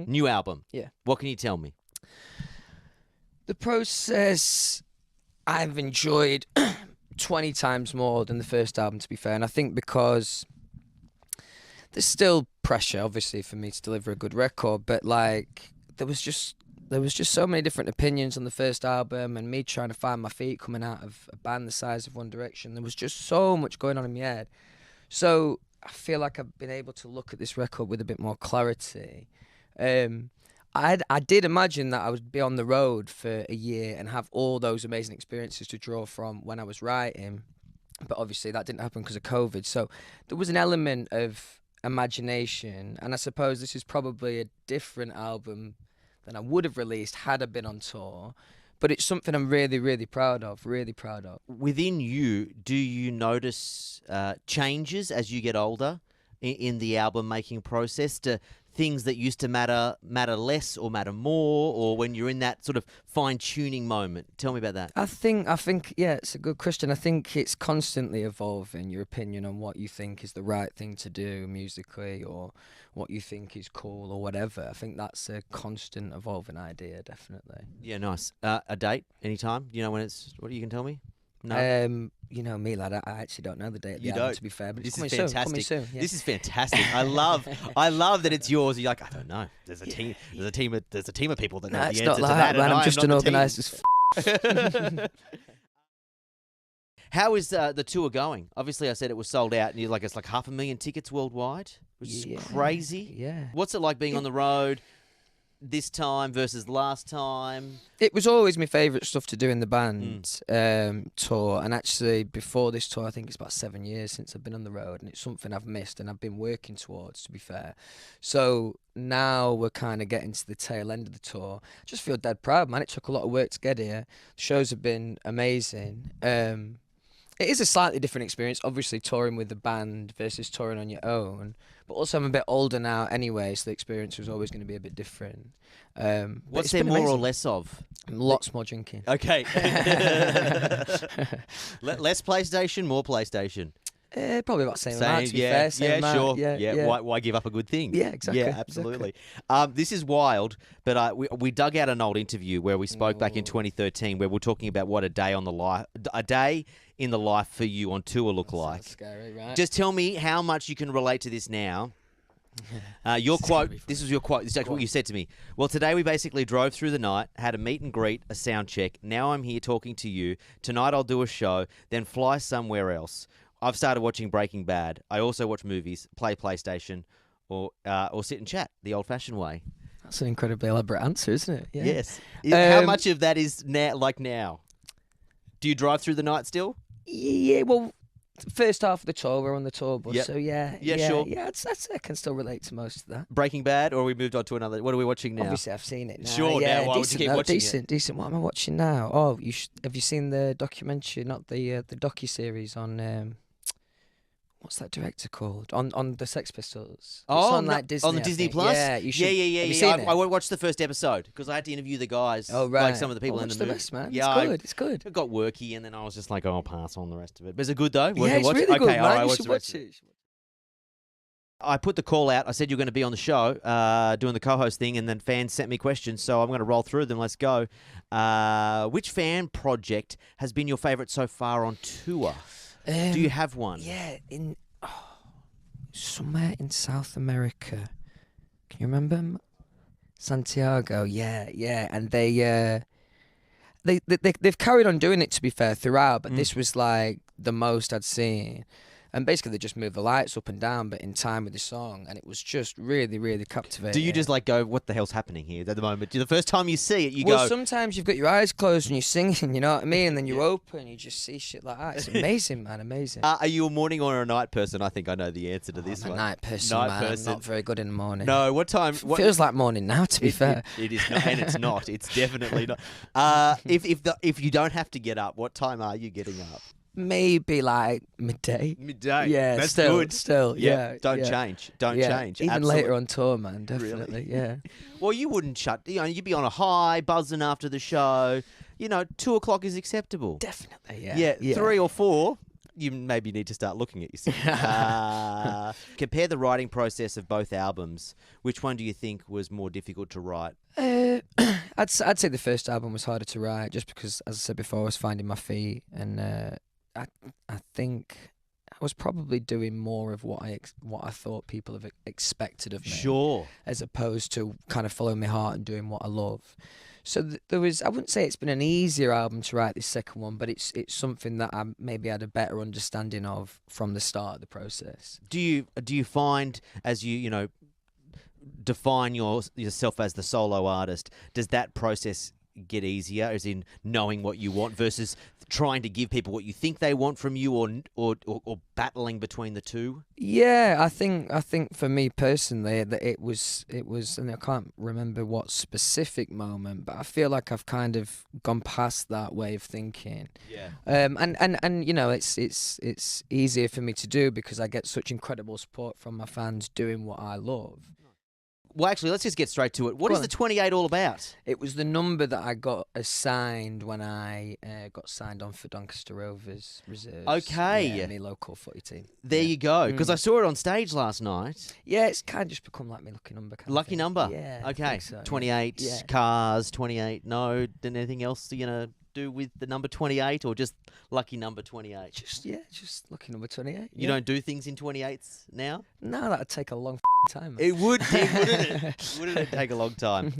New album. Yeah. What can you tell me? The process I've enjoyed 20 times more than the first album, to be fair. And I think because there's still pressure, obviously, for me to deliver a good record, but like there was just so many different opinions on the first album, and me trying to find my feet coming out of a band the size of One Direction. There was just so much going on in my head. So I feel like I've been able to look at this record with a bit more clarity. I did imagine that I would be on the road for a year and have all those amazing experiences to draw from when I was writing, but obviously that didn't happen because of COVID. So there was an element of imagination, and I suppose this is probably a different album than I would have released had I been on tour, but it's something I'm really, really proud of, Within you, do you notice changes as you get older in the album making process? Do things that used to matter less or matter more, or when you're in that sort of fine-tuning moment? Tell me about that. I think, yeah, it's a good question. I think it's constantly evolving, your opinion on what you think is the right thing to do musically, or what you think is cool, or whatever. I think that's a constant evolving idea, definitely. Yeah, nice. A date, anytime? You know when it's, what you can tell me? No. You know me, lad. I actually don't know the date of the You album, don't? to be fair, but This it's is coming fantastic. soon. Yeah. This is fantastic. I love that it's yours. You're like, I don't know. There's a team of people that know the it's answer not to like that. that, man. and I I'm am just not the team. unorganised as How is the tour going? Obviously, I said it was sold out, and it's like 500,000 tickets worldwide, which is crazy. Yeah. What's it like being on the road this time versus last time? It was always my favourite stuff to do in the band tour, and actually before this tour I think it's about 7 years since I've been on the road, and it's something I've missed and I've been working towards, to be fair. So now we're kind of getting to the tail end of the tour. I just feel dead proud, man. It took a lot of work to get here. The shows have been amazing. It is a slightly different experience, obviously, touring with the band versus touring on your own. But also, I'm a bit older now anyway, so the experience was always going to be a bit different. What's there more or less of? Lots more drinking. Okay. Less PlayStation, more PlayStation. Probably about the same amount, to be fair. Same amount. Sure. Yeah. Why give up a good thing? Yeah, exactly. Yeah, absolutely. This is wild, but we dug out an old interview where we spoke back in 2013, where we're talking about what a day in the life for you on tour look like. Scary, right? Just tell me how much you can relate to this now. Your quote. This is your quote. This is actually what you said to me. Well, today we basically drove through the night, had a meet and greet, a sound check. Now I'm here talking to you. Tonight I'll do a show, then fly somewhere else. I've started watching Breaking Bad. I also watch movies, play PlayStation, or sit and chat the old-fashioned way. That's an incredibly elaborate answer, isn't it? Yeah. Yes. How much of that is now? Do you drive through the night still? Yeah, well, first half of the tour, we're on the tour bus, so yeah, sure. Yeah, I can still relate to most of that. Breaking Bad, or we moved on to another? What are we watching now? Obviously, I've seen it now. Sure, yeah, now why would you keep watching it? Decent. What am I watching now? Oh, have you seen the documentary, not the docu-series on... what's that director called? On the Sex Pistols. It's on like Disney. On the Disney Plus? Yeah, you should. Yeah. Have you seen it? I watched the first episode because I had to interview the guys. Oh, right. Like some of the people in the movie. Rest, man. Yeah, it's good. It got worky, and then I was just like, I'll pass on the rest of it. But is it good though? Yeah, it's really good, man. All right, You should watch it. I put the call out. I said you're going to be on the show, doing the co-host thing, and then fans sent me questions, so I'm going to roll through them. Let's go. Which fan project has been your favourite so far on tour? Do you have one? Yeah, somewhere in South America. Can you remember? Santiago. Yeah. And they've carried on doing it, to be fair, throughout, but this was like the most I'd seen. And basically they just moved the lights up and down, but in time with the song, and it was just really, really captivating. Do you just like go, what the hell's happening here at the moment? The first time you see it, you go... Well, sometimes you've got your eyes closed and you're singing, you know what I mean? And then you open, you just see shit like that. It's amazing, man, amazing. Are you a morning or a night person? I think I know the answer to this I'm one. a night person, man. I'm not very good in the morning. No, what time... Feels like morning now, to be fair. It is not, and it's not. It's definitely not. If you don't have to get up, what time are you getting up? Maybe like midday. Midday. Yeah, that's still, good. Still, yeah. Don't change. Don't change. Even Absolutely. later on tour, man. Definitely. Really? Yeah. Well, you wouldn't shut. You'd be on a high, buzzing after the show. 2 o'clock is acceptable. Definitely. Yeah. 3 or 4. You maybe need to start looking at yourself. Compare the writing process of both albums. Which one do you think was more difficult to write? I'd say the first album was harder to write, just because, as I said before, I was finding my feet, and I think I was probably doing more of what I thought people have expected of me. Sure. As opposed to kind of following my heart and doing what I love. So there was. I wouldn't say it's been an easier album to write, this second one, but it's something that I maybe had a better understanding of from the start of the process. Do you find, as you define yourself as the solo artist, does that process get easier, as in knowing what you want versus trying to give people what you think they want from you, or battling between the two? Yeah, I think for me personally that it was, and I can't remember what specific moment, but I feel like I've kind of gone past that way of thinking. Yeah. And it's easier for me to do because I get such incredible support from my fans doing what I love. Well, actually, let's just get straight to it. What is the 28 all about? It was the number that I got assigned when I got signed on for Doncaster Rovers reserves. Okay. Yeah, my local footy team. There you go. Because I saw it on stage last night. Yeah, it's kind of just become like my lucky number. Lucky number? Yeah. Okay. I think so, 28 yeah. cars, 28 no. Anything else you're going to do with the number 28, or just lucky number 28? Just lucky number 28. You don't do things in 28s now? No, that'd take a long time. It would, wouldn't it? Wouldn't it take a long time?